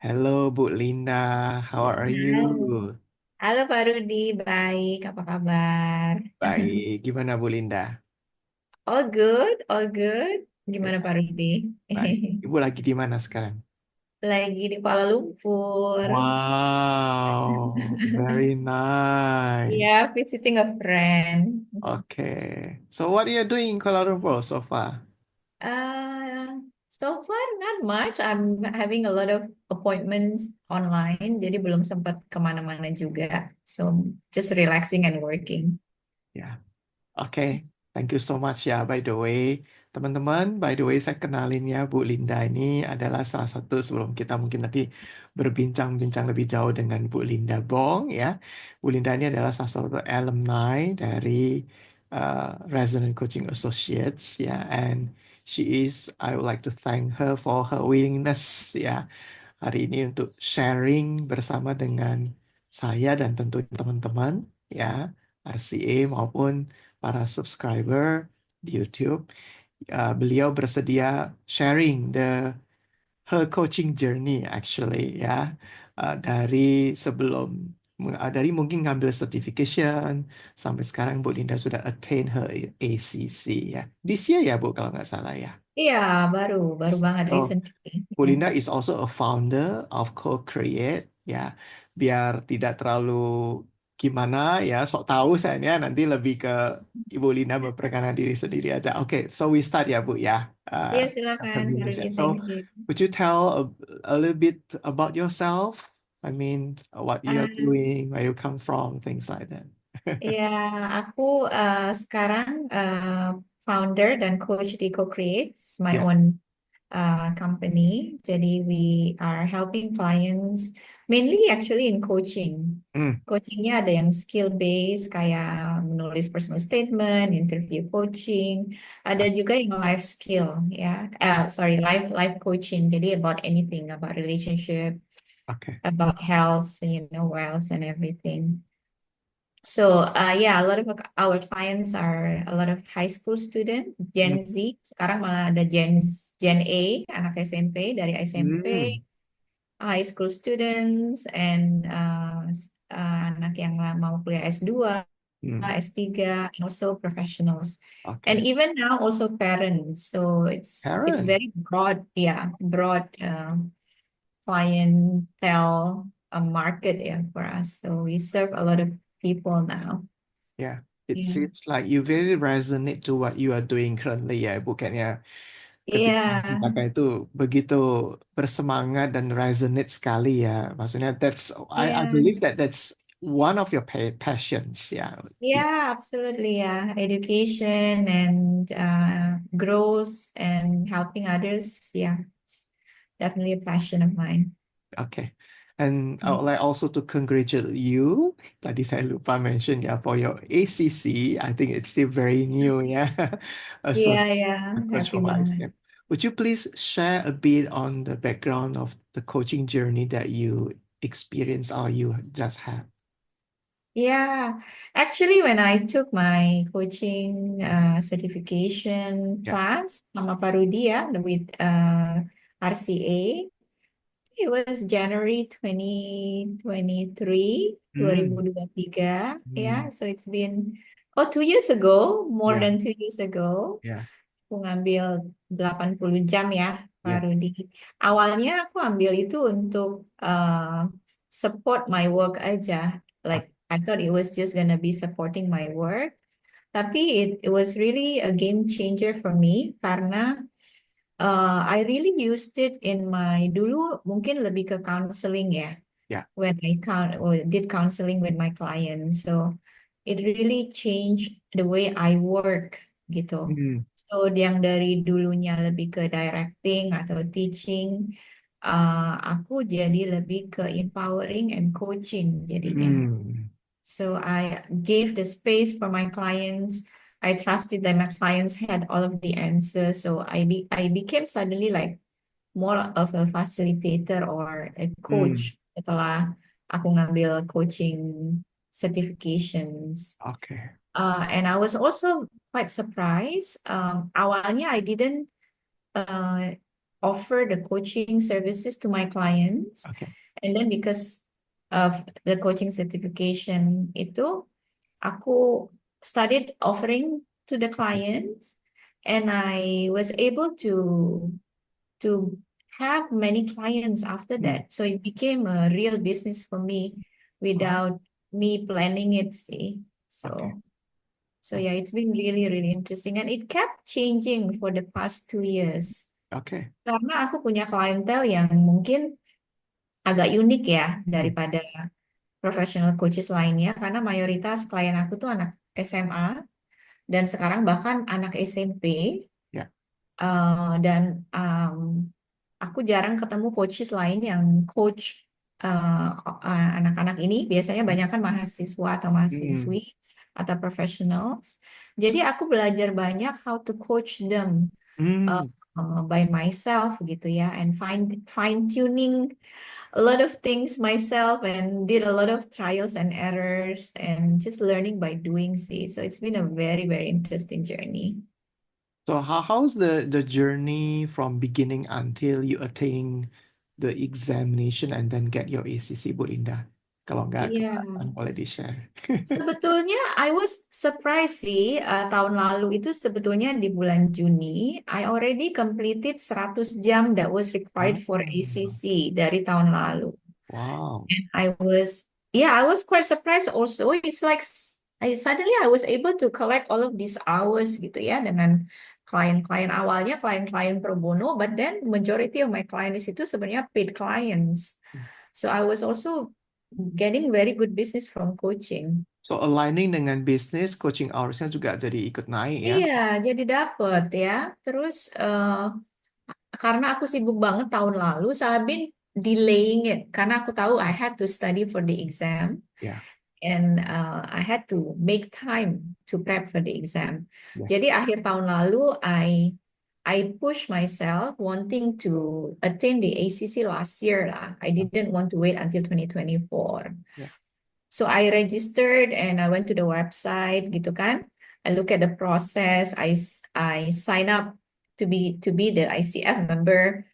Hello Bu Linda, how are Halo, you? halo Pak Rudi, baik, apa kabar? Baik, gimana Bu Linda? All good, all good. Gimana Ya, Pak Rudi? baik. Ibu lagi di mana sekarang? Lagi di Kuala Lumpur. Wow, very nice. Ya, visiting a friend. Okay, so what are you doing in Kuala Lumpur so far? Uh, so far not much. I'm having a lot of appointments online, jadi belum sempat kemana-mana juga. So just relaxing and working. Ya, oke. Thank you so much ya. By the way, teman-teman, by the way saya kenalin ya Bu Linda ini adalah salah satu sebelum kita mungkin nanti berbincang-bincang lebih jauh dengan Bu Linda Bong ya. Bu Linda ini adalah salah satu alumni dari Resonant Coaching Associates ya, and she is, I would like to thank her for her willingness ya hari ini untuk sharing bersama dengan saya dan tentu teman-teman ya, RCA maupun para subscriber di YouTube. Beliau bersedia sharing her coaching journey actually ya. Dari sebelum dari mungkin ngambil certification sampai sekarang Bu Linda sudah attain her ACC ya. This year ya Bu kalau nggak salah ya. Iya, baru banget So recently. Bu Linda is also a founder of Co-Create ya. Biar tidak terlalu gimana ya, sok tahu saya ya, nanti lebih ke Ibu Linda memperkenalkan diri sendiri aja. Oke, so we start ya Bu ya. Iya, Uh, silakan, 10 Pak minutes Rudi. ya. So Thank you. would you tell a little bit about yourself? I mean, what you are Eh, doing, where you come from, things like that. ya, aku sekarang founder dan coach di Co-Create, it's my Ya. own company. Jadi we are helping clients mainly actually in coaching. Hmm. Coachingnya ada yang skill based kayak menulis personal statement, interview coaching, ada juga yang life skill ya, sorry life coaching. Jadi about anything about relationship, Oke. about health, wealth and everything. So yeah, a lot of our clients are a lot of high school student, Hmm. Gen Z. Sekarang malah ada Gen A, anak SMP dari SMP, Hmm. high school students, and anak yang mau kuliah S2, Hmm. S3, and also professionals. And Oke. even now also parents. So it's Karen. very broad, yeah, broad clientele market, yeah, for us. So we serve a lot of people now. Yeah, it Yeah. seems like you very resonate to what you are doing currently ya, bukannya ketika Iya, kakak itu begitu bersemangat dan resonate sekali ya. Maksudnya I iya, believe that's one of your passions ya. yeah, absolutely, yeah. Education and growth and helping others, yeah, it's definitely a passion of mine. Okay. And I Yeah, would like also to congratulate you. Tadi saya lupa mention ya for your ACC. I think it's still very new ya. So yeah, coach happy from banget. ICM. Would you please share a bit on the background of the coaching journey that you experienced or you just had? Yeah, actually, when I took my coaching certification Yeah. class sama Pak Rudi ya with RCA, it was January 2023, Mm. 2023. Mm. Yeah, so it's been 2 years ago, more Yeah. than 2 years ago. Yeah. Aku ngambil 80 jam ya, Pak Yeah. Rudi. Awalnya aku ambil itu untuk support my work aja. Uh, Like I thought it was just gonna be supporting my work. Tapi it was really a game changer for me karena I really used it in my dulu mungkin lebih ke counseling ya. yeah. When I did counseling with my clients. So it really changed the way I work gitu. Mm. So yang dari dulunya lebih ke directing atau teaching, aku jadi lebih ke empowering and coaching jadinya. Mm. So I gave the space for my clients. I trusted that my clients had all of the answers. So I became suddenly like more of a facilitator or a Mm. coach setelah aku ngambil coaching certifications. Okay. And I was also quite surprised. Awalnya I didn't uh, offer the coaching services to my clients. Okay. And then because of the coaching certification itu, aku started offering to the clients, and I was able to have many clients after Hmm. that. So it became a real business for me Oh, without me planning it, see. okay. So yeah, it's been really, really interesting. And it kept changing for the past 2 years. Okay. Karena aku punya klientel yang mungkin agak unik ya Hmm. daripada professional coaches lainnya. Karena mayoritas klien aku tuh anak SMA dan sekarang bahkan anak SMP. Yeah. Dan aku jarang ketemu coaches lain yang coach anak-anak ini. Biasanya banyak kan mahasiswa atau mahasiswi Hmm. atau professionals. Jadi aku belajar banyak how to coach them uh, Hmm. by myself gitu ya, and fine tuning a lot of things myself and did a lot of trials and errors and just learning by doing sih. So it's been a very, very interesting journey. So how's the journey from beginning until you attain the examination and then get your ACC, Bu Linda? Kalau nggak Iya, keberatan, boleh di-share. sebetulnya I was surprised sih, tahun lalu itu sebetulnya di bulan Juni, I already completed 100 jam that was required for Oh, ACC dari tahun lalu. wow. I was, yeah, I was quite surprised also. It's like I was able to collect all of these hours gitu ya dengan klien-klien awalnya klien-klien pro bono, but then majority of my clients itu sebenarnya paid clients. So I was also getting very good business from coaching. So aligning dengan bisnis, coaching hours-nya juga jadi ikut naik ya. Iya, jadi dapet ya. Terus karena aku sibuk banget tahun lalu, so I've been delaying it karena aku tahu I had to study for the exam. Ya, And I had to make time to prep for the exam. ya, Jadi akhir tahun lalu I push myself wanting to attain the ACC last year lah. I didn't want to wait until 2024. ya. So I registered and I went to the website gitu kan. I look at the process. I sign up to be the ICF member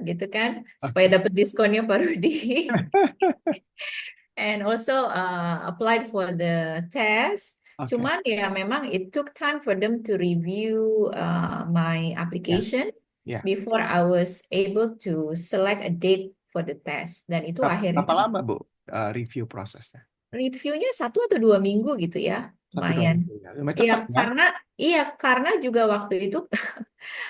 gitu kan supaya Oke. dapat diskonnya Pak Rudi. And also applied for the test. Oke. Cuman ya memang it took time for them to review my Ya, application ya. before I was able to select a date for the test. Dan itu Berapa akhirnya lama, Bu, review prosesnya? reviewnya 1 atau 2 minggu gitu ya, 1-2 lumayan. minggu ya. Lumayan Iya, cepat ya. karena juga waktu itu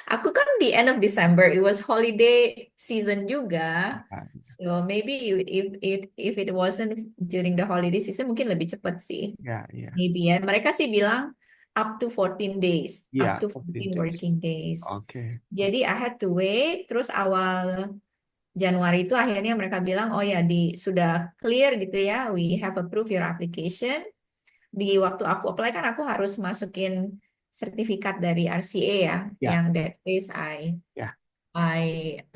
aku kan di end of December, it was holiday season juga. Ya, So maybe if it wasn't during the holiday season mungkin lebih cepat sih. ya, ya. Maybe ya. Mereka sih bilang up to 14 days, up Ya, to 14 14 days. working days. Oke. Jadi I had to wait, terus awal Januari itu akhirnya mereka bilang, oh ya sudah clear gitu ya, we have approved your application. Di waktu aku apply kan aku harus masukin sertifikat dari RCA ya, Ya, yang that says ya, I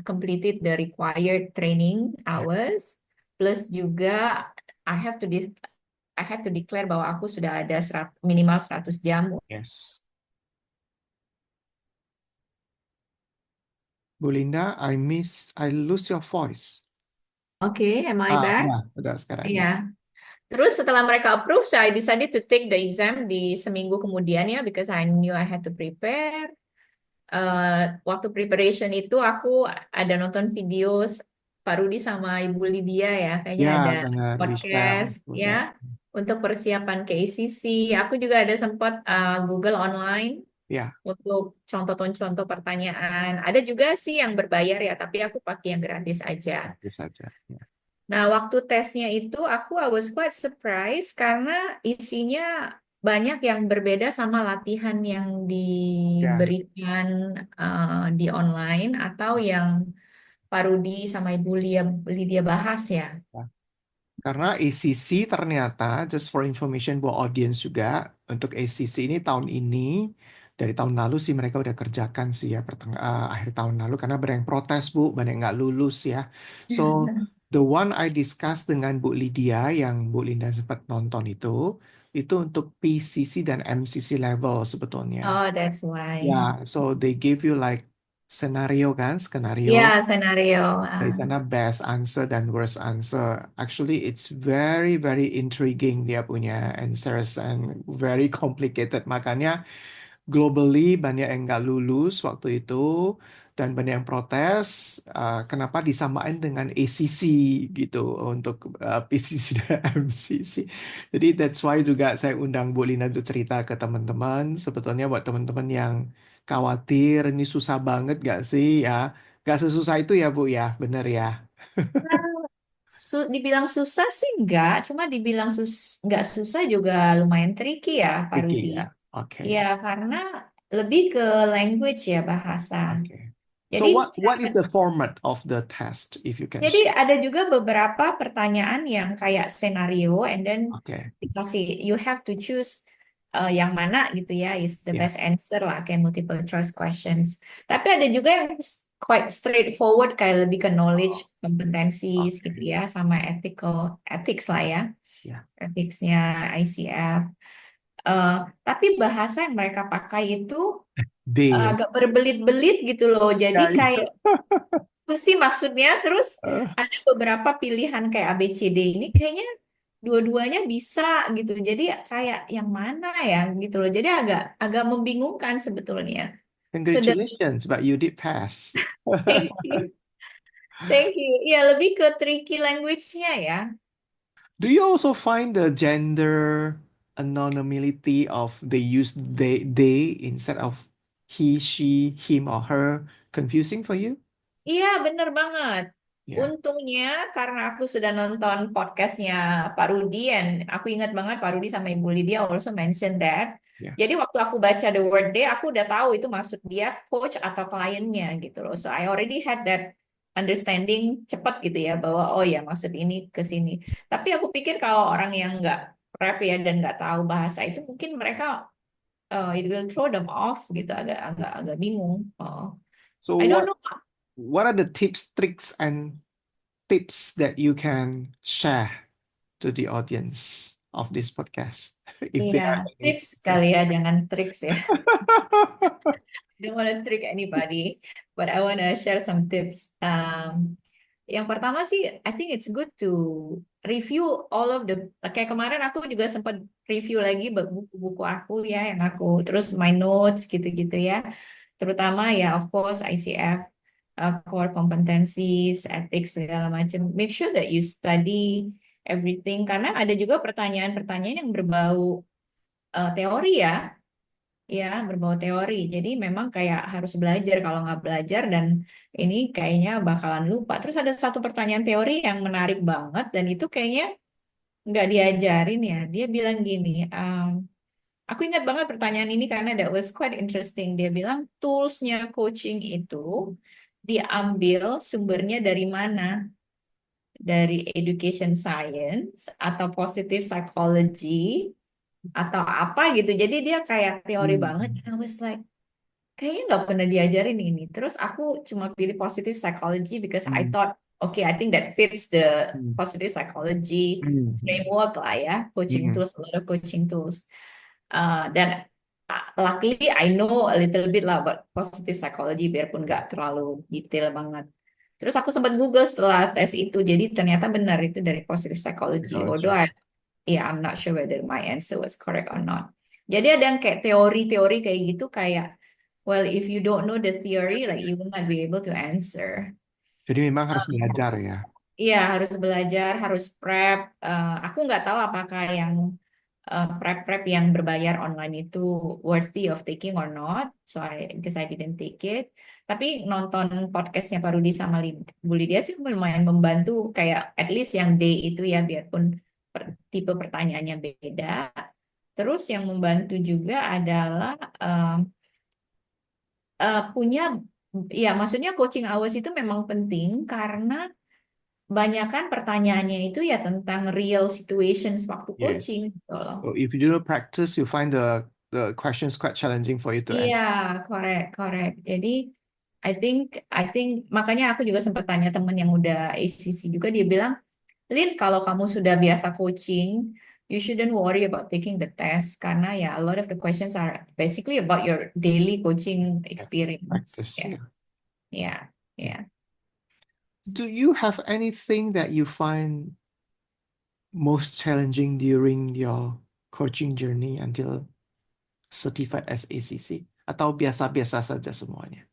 completed the required training ya. hours, plus juga I have to I have to declare bahwa aku sudah ada minimal 100 jam. Yes. Bu Linda, I lose your voice. Oke, am I back? Udah sekarang Iya. ya. Terus setelah mereka approve, so I decided to take the exam di seminggu kemudian ya, because I knew I had to prepare. Waktu preparation itu aku ada nonton video Pak Rudi sama Ibu Lydia ya, kayaknya Ya, ada dengar Michelle podcast ya udah. untuk persiapan ke ACC. Aku juga ada sempat Google online Ya, untuk contoh-contoh pertanyaan. Ada juga sih yang berbayar ya, tapi aku pakai yang gratis aja. gratis saja. Ya. Nah, waktu tesnya itu I was quite surprised karena isinya banyak yang berbeda sama latihan yang Ya. diberikan di online atau yang Pak Rudi sama Ibu Lydia bahas ya. Ya. Karena ACC ternyata, just for information buat audience juga, untuk ACC ini tahun ini, dari tahun lalu sih mereka udah kerjakan sih ya, akhir tahun lalu, karena banyak yang protes Bu, banyak yang nggak lulus ya. So, the one I discuss dengan Bu Lydia, yang Bu Linda sempat nonton itu untuk PCC dan MCC level sebetulnya. Oh, that's why. Ya, so they give you like Scenario kan, skenario. Ya, senario. Dari sana best answer dan worst answer. Actually, it's very very intriguing dia punya answers and very complicated. Makanya globally banyak yang nggak lulus waktu itu dan banyak yang protes. Kenapa disamain dengan ACC gitu untuk PCC dan MCC. Jadi that's why juga saya undang Bu Lina untuk cerita ke teman-teman. Sebetulnya buat teman-teman yang khawatir ini susah banget gak sih ya? Gak sesusah itu ya Bu ya, bener ya. Dibilang susah sih enggak, cuma dibilang nggak susah juga lumayan tricky ya, Pak Tricky Rudi. ya. Ya, Oke. karena lebih ke language ya, bahasa. Oke. So Jadi what is the format of the test if you can Jadi share? ada juga beberapa pertanyaan yang kayak scenario, and then Oke. dikasih you have to choose yang mana gitu ya is the Ya. best answer lah, kayak multiple choice questions. Tapi ada juga yang quite straightforward, kayak lebih ke knowledge, Oh, competencies gitu oke. ya, sama ethics lah ya, Ya. ethicsnya ICF. Eh, tapi bahasa yang mereka pakai itu D ya. agak berbelit-belit gitu loh. Jadi Ya, kayak ya. apa sih maksudnya? Terus Eh, ada beberapa pilihan kayak A, B, C, D ini kayaknya dua-duanya bisa gitu. Jadi kayak yang mana ya gitu loh. Jadi agak agak membingungkan sebetulnya. Sudah, Congratulations, but you did pass. thank you. Thank you. Ya, lebih ke tricky language-nya ya. Do you also find the gender anonymity of they use they instead of he, she, him, or her confusing for you? Iya, bener banget. Yeah, Untungnya karena aku sudah nonton podcastnya Pak Rudi, and aku ingat banget Pak Rudi sama Ibu Lydia also mention that. yeah. Jadi waktu aku baca The Word Day, aku udah tahu itu maksud dia coach atau kliennya gitu loh. So I already had that understanding cepat gitu ya, bahwa oh ya maksud ini ke sini. Tapi aku pikir kalau orang yang nggak prep ya dan nggak tahu bahasa itu, mungkin mereka it will throw them off gitu, agak agak agak bingung. Oh, So I don't know. what are the tips, tricks, and tips that you can share to the audience of this podcast if they Iya, are any tips kali listening? ya, jangan tricks ya. I don't want to trick anybody, but I want to share some tips. Yang pertama sih, I think it's good to review all of the, kayak kemarin aku juga sempat review lagi buku-buku aku ya, yang aku, terus my notes gitu-gitu ya. Terutama ya, of course, ICF, core competencies, ethics, segala macam. Make sure that you study everything, karena ada juga pertanyaan-pertanyaan yang berbau teori ya. Ya, berbau teori. Jadi memang kayak harus belajar. Kalau nggak belajar dan ini kayaknya bakalan lupa. Terus ada satu pertanyaan teori yang menarik banget dan itu kayaknya nggak diajarin ya. Dia bilang gini, aku ingat banget pertanyaan ini karena that was quite interesting. Dia bilang toolsnya coaching itu diambil sumbernya dari mana? Dari education science atau positive psychology atau apa gitu. Jadi dia kayak teori banget. Hmm. And I was like, kayaknya nggak pernah diajarin ini. Terus aku cuma pilih positive psychology because I Hmm. thought, okay, I think that fits the Hmm. positive psychology Hmm. framework lah ya, coaching Hmm. tools, a lot of coaching tools. Dan luckily I know a little bit lah about positive psychology, biarpun nggak terlalu detail banget. Terus aku sempat Google setelah tes itu, jadi ternyata benar itu dari positive psychology. Although Psychology. yeah, I'm not sure whether my answer was correct or not. Jadi ada yang kayak teori-teori kayak gitu, kayak well, if you don't know the theory, like you will not be able to answer. Jadi memang harus belajar ya. Iya, harus belajar, harus prep. Aku nggak tahu apakah yang prep-prep yang berbayar online itu worthy of taking or not. So because I didn't take it. Tapi nonton podcastnya Pak Rudi sama Bu Lydia sih lumayan membantu. Kayak at least yang day itu ya, biarpun tipe pertanyaannya beda. Terus yang membantu juga adalah punya, ya maksudnya coaching hours itu memang penting karena banyakan pertanyaannya itu ya tentang real situations waktu coaching Yes. gitu loh. So if you do not practice, you find the questions quite challenging for you to Iya, answer. correct, correct. Jadi I think makanya aku juga sempat tanya temen yang udah ACC juga, dia bilang, Lin, kalau kamu sudah biasa coaching, you shouldn't worry about taking the test karena ya a lot of the questions are basically about your daily coaching Yeah. experience. Practice. Ya. Yeah. Yeah, yeah. Do you have anything that you find most challenging during your coaching journey until certified as ACC? Atau biasa-biasa saja semuanya?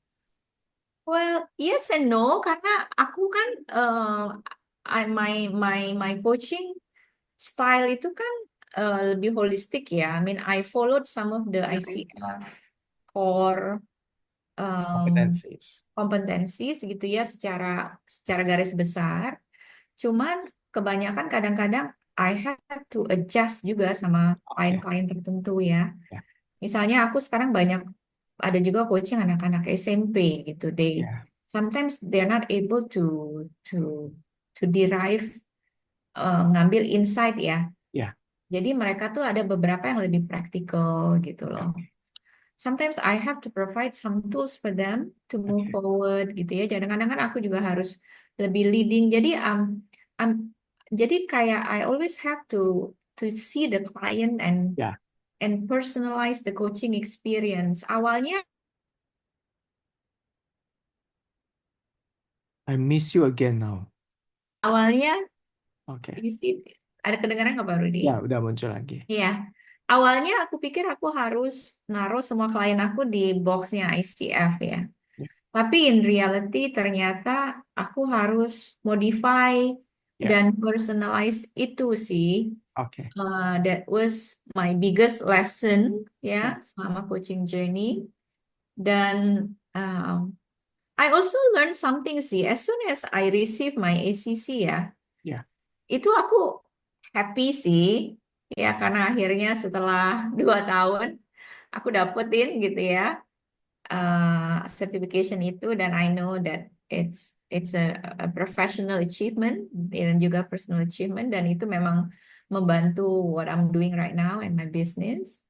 Well, yes and no, karena aku kan my coaching style itu kan lebih holistik ya. I mean, I followed some of the ICF core um, Competencies. kompetensi segitu ya secara secara garis besar. Cuman kebanyakan kadang-kadang I have to adjust juga sama Oke, klien-klien tertentu ya. ya, Misalnya aku sekarang banyak ada juga coaching anak-anak SMP gitu. They ya, sometimes they're not able to to derive ngambil insight ya. ya, Jadi mereka tuh ada beberapa yang lebih praktikal gitu ya, loh. Sometimes I have to provide some tools for them to move oke, forward gitu ya. Kadang-kadang kan aku juga harus lebih leading. Jadi jadi kayak I always have to see the client ya. and personalize the coaching experience. I miss you again now. Awalnya Oke, you see, ada kedengaran nggak Pak Rudi? ya udah muncul lagi. Iya. Awalnya aku pikir aku harus naruh semua klien aku di boxnya ICF ya. Ya, Tapi in reality ternyata aku harus modify ya, dan personalize itu sih. oke, That was my biggest lesson ya ya, selama coaching journey. Dan I also learned something sih. As soon as I receive my ACC ya, ya, itu aku happy sih. Ya karena akhirnya setelah 2 tahun aku dapetin gitu ya certification itu dan I know that it's a professional achievement dan juga personal achievement dan itu memang membantu what I'm doing right now in my business.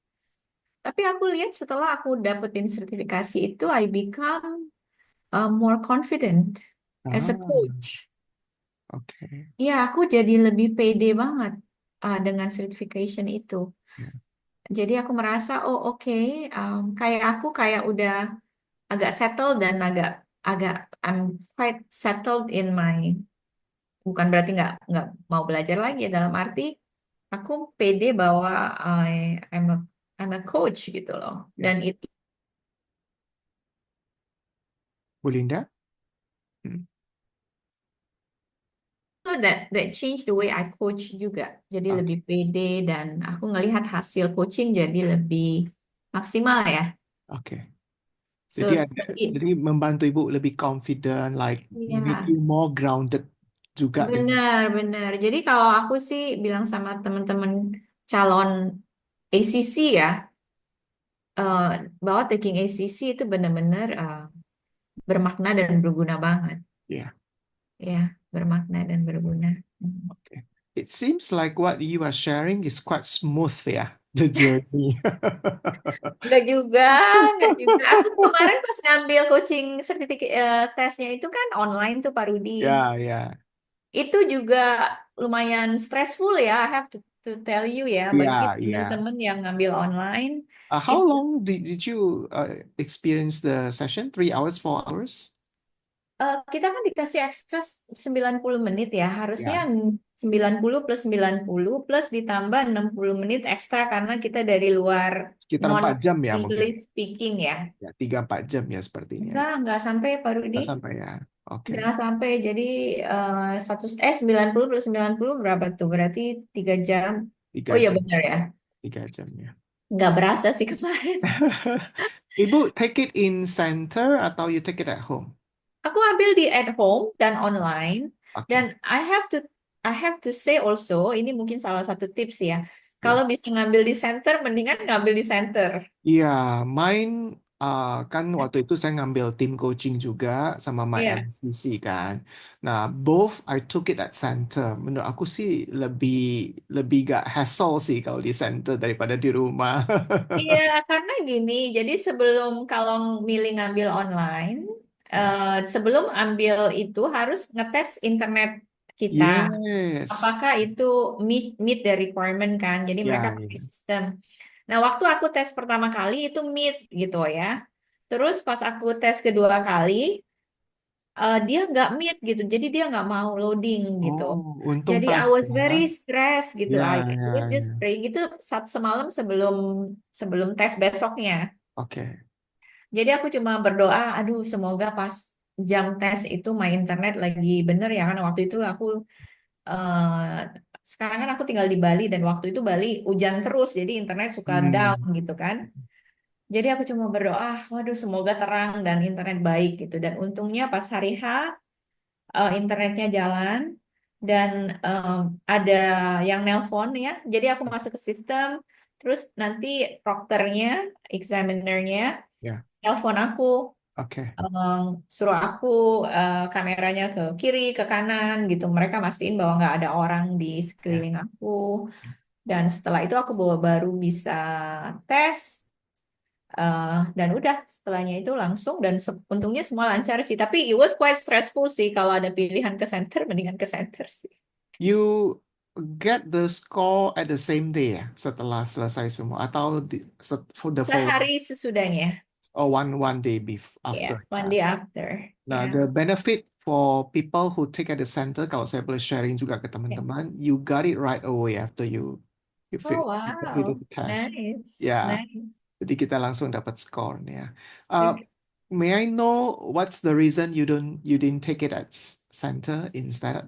Tapi aku lihat setelah aku dapetin sertifikasi itu I become more confident as a ah, coach. oke, Ya, aku jadi lebih pede banget dengan certification itu. ya, Jadi aku merasa, oh oke, kayak aku kayak udah agak settle dan agak agak I'm quite settled in my bukan berarti nggak mau belajar lagi ya, dalam arti aku pede bahwa I'm I'm a coach gitu loh dan ya. itu Bu Linda? Hmm, that change the way I coach juga jadi oke, lebih pede dan aku ngelihat hasil coaching jadi lebih maksimal ya oke. Jadi so ada, jadi membantu ibu lebih confident, like make ya you more grounded juga dengan, benar jadi kalau aku sih bilang sama teman-teman calon ACC ya eh, bahwa taking ACC itu benar-benar bermakna dan berguna banget. ya. Ya, bermakna dan berguna. Okay. It seems like what you are sharing is quite smooth, yeah, the journey. Enggak juga, enggak juga. Aku kemarin pas ngambil coaching sertifikat tesnya itu kan online tuh Pak Rudi. Yeah, yeah, Itu juga lumayan stressful ya, I have to tell you ya, bagi yeah, yeah. teman-teman yang ngambil online. How Itu long did you experience the session? 3 hours, 4 hours? kita kan dikasih ekstra 90 menit ya. Harusnya Ya, 90 plus 90 plus ditambah 60 menit ekstra karena kita dari luar sekitar non 4 jam ya mungkin. English speaking ya. Ya, 3-4 jam ya sepertinya. Enggak sampai Pak Rudi. Nggak sampai ya. Oke, Enggak sampai. Jadi 90 plus 90 berapa tuh? Berarti 3 jam. Oh tiga iya jam, benar ya. 3 jam ya. Enggak berasa sih kemarin. Ibu take it in center atau you take it at home? Aku ambil di at home dan online dan Oke, I have to say also ini mungkin salah satu tips ya. Kalau ya. bisa ngambil di center mendingan ngambil di center. Iya, main kan waktu itu saya ngambil tim coaching juga sama my Iya. MCC kan. Nah, both I took it at center. Menurut aku sih lebih lebih gak hassle sih kalau di center daripada di rumah. Iya, karena gini, jadi sebelum kalau milih ngambil online, Ya. sebelum ambil itu harus ngetes internet kita. Yes. Apakah itu meet the requirement kan? Jadi mereka Ya, pakai ya. sistem. Nah, waktu aku tes pertama kali itu meet gitu ya. Terus pas aku tes kedua kali, dia nggak meet gitu, jadi dia nggak mau loading gitu. Oh, untung Jadi I pas was ya. very stressed gitu. Ya, I was ya, just ya. praying itu saat semalam sebelum sebelum tes besoknya. Oke. Jadi aku cuma berdoa, aduh semoga pas jam tes itu my internet lagi bener ya, karena waktu itu aku eh, sekarang kan aku tinggal di Bali dan waktu itu Bali hujan terus, jadi internet suka down Hmm. gitu kan. Jadi aku cuma berdoa, waduh semoga terang dan internet baik gitu. Dan untungnya pas hari H internetnya jalan dan ada yang nelpon ya. Jadi aku masuk ke sistem, terus nanti prokternya, examinernya Ya, nelpon aku, oke. em, suruh aku kameranya ke kiri, ke kanan gitu. Mereka mastiin bahwa nggak ada orang di Ya. sekeliling aku. Dan setelah itu aku baru bisa tes. Dan udah setelahnya itu langsung dan untungnya semua lancar sih. Tapi it was quite stressful sih kalau ada pilihan ke center, mendingan ke center sih. You get the score at the same day ya, setelah selesai semua atau for the following Sehari sesudahnya, or one day ya, after one ya. day after, Nah, ya. the benefit for people who take at the center, kalau saya boleh sharing juga ke Ya. teman-teman, you got it right away after Oh you completed wow, the test. Ya, nice, nice. jadi kita langsung dapat skor ya. Uh, Okay. may I know what's the reason you didn't take it at center instead?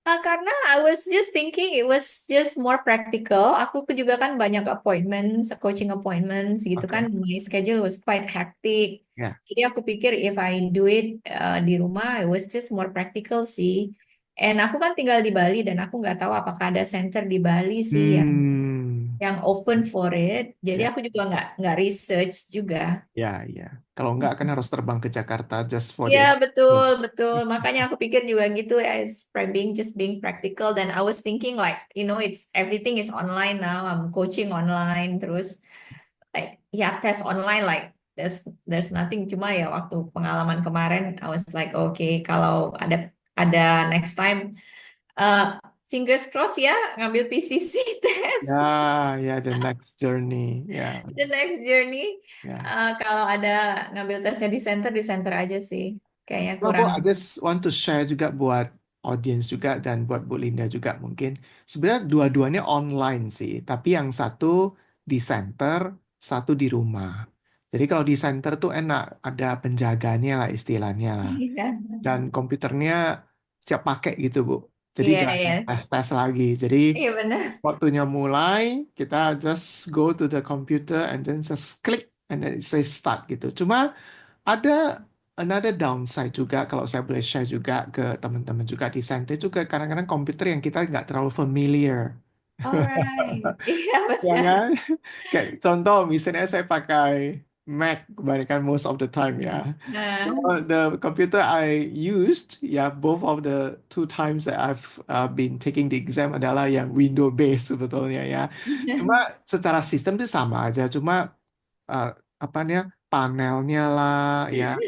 Karena I was just thinking it was just more practical. Aku juga kan banyak appointments, coaching appointments gitu kan. Oke, My schedule was quite hectic. ya. Jadi aku pikir if I do it di rumah, it was just more practical sih. And aku kan tinggal di Bali dan aku nggak tahu apakah ada center di Bali sih Hmm, yang open for it. Jadi ya, aku juga nggak research juga. ya, ya. Kalau enggak kan harus terbang ke Jakarta just for the Iya betul betul, makanya aku pikir juga gitu ya, being just being practical. Dan I was thinking like it's everything is online now, I'm coaching online terus like ya tes online like there's nothing. Cuma ya waktu pengalaman kemarin I was like okay, kalau ada next time, uh, fingers crossed ya, ngambil PCC test. Ya, ya, the next journey. Ya, The next journey, ya. kalau ada ngambil tesnya di center aja sih, kayaknya Well, Bu, kurang. I just want to share juga buat audience juga dan buat Bu Linda juga mungkin. Sebenarnya dua-duanya online sih, tapi yang satu di center, satu di rumah. Jadi kalau di center tuh enak, ada penjaganya lah istilahnya lah. Iya. Dan komputernya siap pakai gitu, Bu. Jadi Iya, gak iya. tes-tes lagi. Jadi Iya benar. waktunya mulai, kita just go to the computer and then just click and then it says start gitu. Cuma ada another downside juga kalau saya boleh share juga ke teman-teman juga di Sente juga kadang-kadang komputer yang kita nggak terlalu familiar. Alright. Iya Ya benar. kan? Kayak contoh misalnya saya pakai Mac kebanyakan most of the time ya. So, Nah. the computer I used, ya both of the two times that I've been taking the exam adalah yang Windows based sebetulnya ya. Cuma secara sistem itu sama aja, cuma uh, apa namanya panelnya lah ya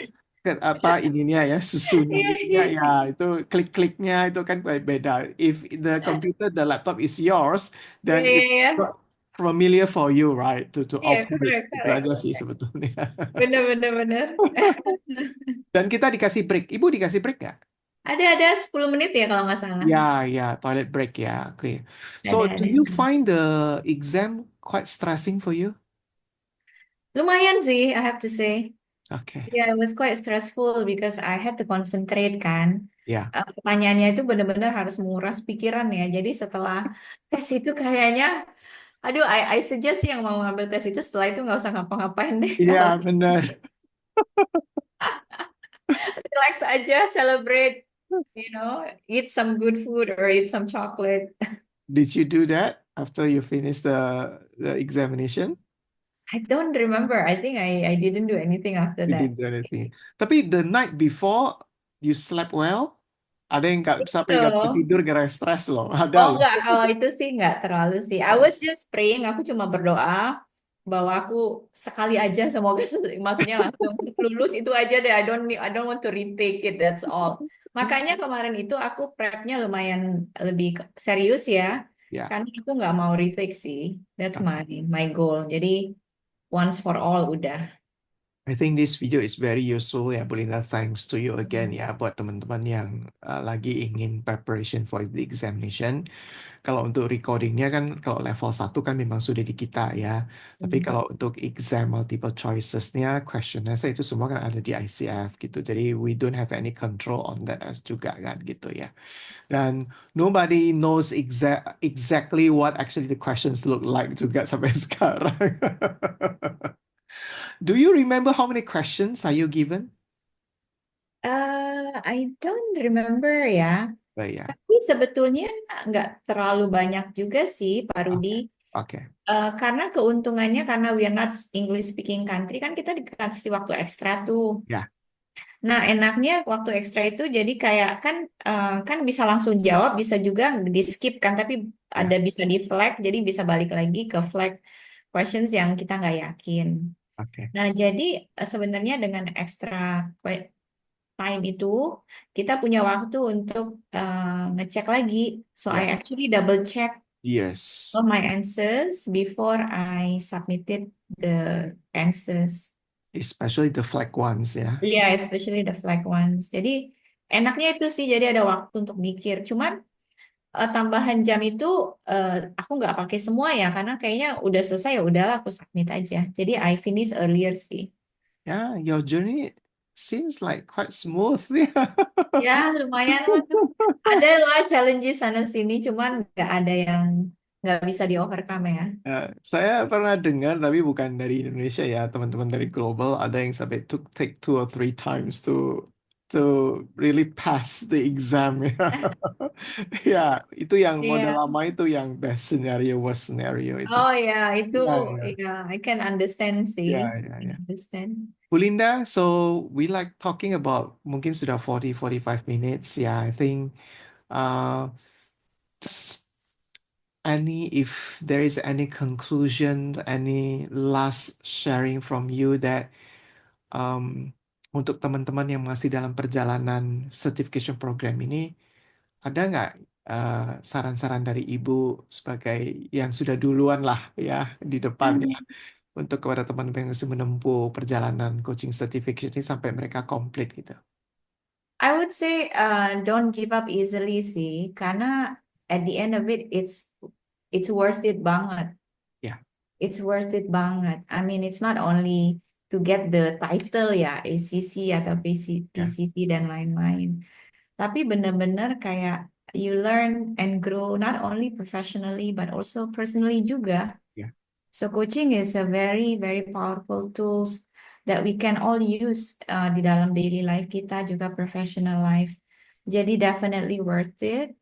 apa ininya ya Iya, susunannya ya iya. itu klik-kliknya itu kan beda. If the computer the laptop is yours, then Iya, iya, it's iya. not familiar for you, right? To Iya, operate correct, itu correct, aja sih correct. sebetulnya. Benar, benar, benar. Dan kita dikasih break. Ibu dikasih break nggak? Ada 10 menit ya kalau nggak salah. Ya, ya, toilet break ya. Oke. So, do Ada. you find the exam quite stressing for you? Lumayan sih, I have to say. Oke. Yeah, it was quite stressful because I had to concentrate kan. Ya. Pertanyaannya itu benar-benar harus menguras pikiran ya. Jadi setelah tes itu kayaknya, aduh, I suggest sih yang mau ngambil tes itu setelah itu nggak usah ngapa-ngapain deh. Kalau Iya, benar. relax aja, celebrate, eat some good food or eat some chocolate. Did you do that after you finish the examination? I don't remember. I think I didn't do anything after You that. didn't do anything. Tapi the night before you slept well? Ada yang nggak sampai nggak bisa So, tidur gara-gara stres loh. Ada oh loh. enggak, kalau itu sih enggak terlalu sih. I was just praying, aku cuma berdoa bahwa aku sekali aja semoga maksudnya langsung lulus itu aja deh. I don't want to retake it, that's all. Makanya kemarin itu aku prepnya lumayan lebih serius ya. Ya, Karena aku nggak mau retake sih. That's oke. my goal. Jadi once for all udah. I think this video is very useful ya, Bu Linda. Thanks to you again ya, buat teman-teman yang lagi ingin preparation for the examination. Kalau untuk recordingnya kan, kalau level 1 kan memang sudah di kita ya. Tapi Hmm. kalau untuk exam multiple choicesnya, questionnya itu semua kan ada di ICF gitu. Jadi we don't have any control on that juga kan gitu ya. Dan nobody knows exactly what actually the questions look like juga sampai sekarang. Do you remember how many questions are you given? I don't remember ya. But yeah, Tapi sebetulnya nggak terlalu banyak juga sih, Pak Rudi. okay, okay, Karena keuntungannya karena we are not English speaking country kan kita dikasih waktu ekstra tuh. yeah, Nah, enaknya waktu ekstra itu jadi kayak kan bisa langsung jawab, bisa juga di skip kan, tapi yeah, ada bisa di flag, jadi bisa balik lagi ke flag questions yang kita nggak yakin. okay, Nah, jadi sebenarnya dengan extra time itu kita punya waktu untuk ngecek lagi. So I yeah, actually double check yes, all my answers before I submitted the answers. especially the flag ones ya. Yeah, especially the flag ones. Jadi enaknya itu sih, jadi ada waktu untuk mikir. Cuman tambahan jam itu eh, aku nggak pakai semua ya, karena kayaknya udah selesai ya udahlah aku submit aja. Jadi I finish earlier sih. Yeah, your journey seems like quite smooth. Yeah. Ya lumayan lah tuh. Ada lah challenges sana sini, cuman nggak ada yang nggak bisa di overcome ya. Saya pernah dengar, tapi bukan dari Indonesia ya, teman-teman dari global ada yang sampai take 2 or 3 times to really pass the exam ya. Ya, itu yang model Iya. lama itu yang best scenario, worst scenario itu. Oh ya, itu Ya, ya, ya I can understand sih. ya, I ya, can ya. understand. Bu Linda, so we like talking about mungkin sudah 40-45 minutes ya. I think just if there is any conclusion, any last sharing from you that untuk teman-teman yang masih dalam perjalanan certification program ini, ada nggak saran-saran dari Ibu sebagai yang sudah duluan lah ya di depan ya, untuk kepada teman-teman yang masih menempuh perjalanan coaching certification ini sampai mereka komplit gitu. I would say don't give up easily sih, karena at the end of it it's worth it banget. Ya, It's worth it banget. I mean, it's not only to get the title ya, ACC atau ya, PCC dan lain-lain. Tapi benar-benar kayak you learn and grow not only professionally but also personally juga. ya. So coaching is a very very powerful tools that we can all use di dalam daily life kita juga professional life. Jadi definitely worth it.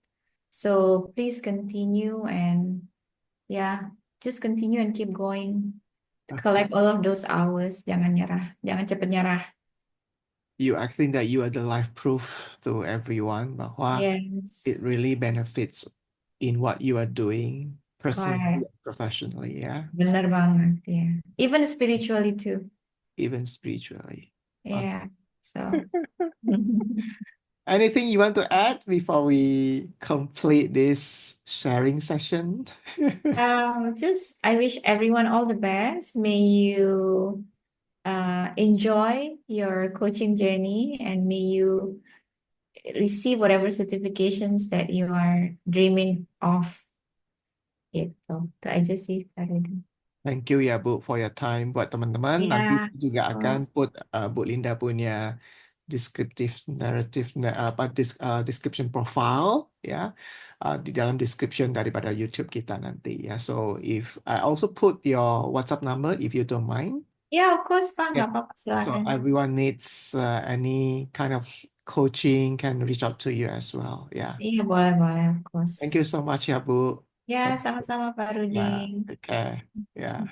So please continue and yeah, just continue and keep going. Oke. Collect all of those hours. Jangan nyerah, jangan cepet nyerah. I think that you are the life proof to everyone bahwa it Yes, really benefits in what you are doing personally correct. and professionally, yeah, Bener banget ya. Even spiritually too. even spiritually. Okay. Yeah. So Anything you want to add before we complete this sharing session? just I wish everyone all the best. May you enjoy your coaching journey and may you receive whatever certifications that you are dreaming of. Gitu. Itu aja sih, Kak Rudy. Thank you ya Bu for your time. Buat teman-teman, nanti Ya, saya juga akan terus. put Bu Linda punya descriptive narrative description profile ya di dalam description daripada YouTube kita nanti ya. So if I also put your WhatsApp number if you don't mind. Ya, of course, Pak. Yeah. Nggak apa-apa, So silakan. everyone needs any kind of coaching can reach out to you as well. Yeah. Iya, boleh-boleh, of course. Thank you so much ya Bu. Ya, Thank you. sama-sama Pak Rudi. Yeah. Take care. Yeah.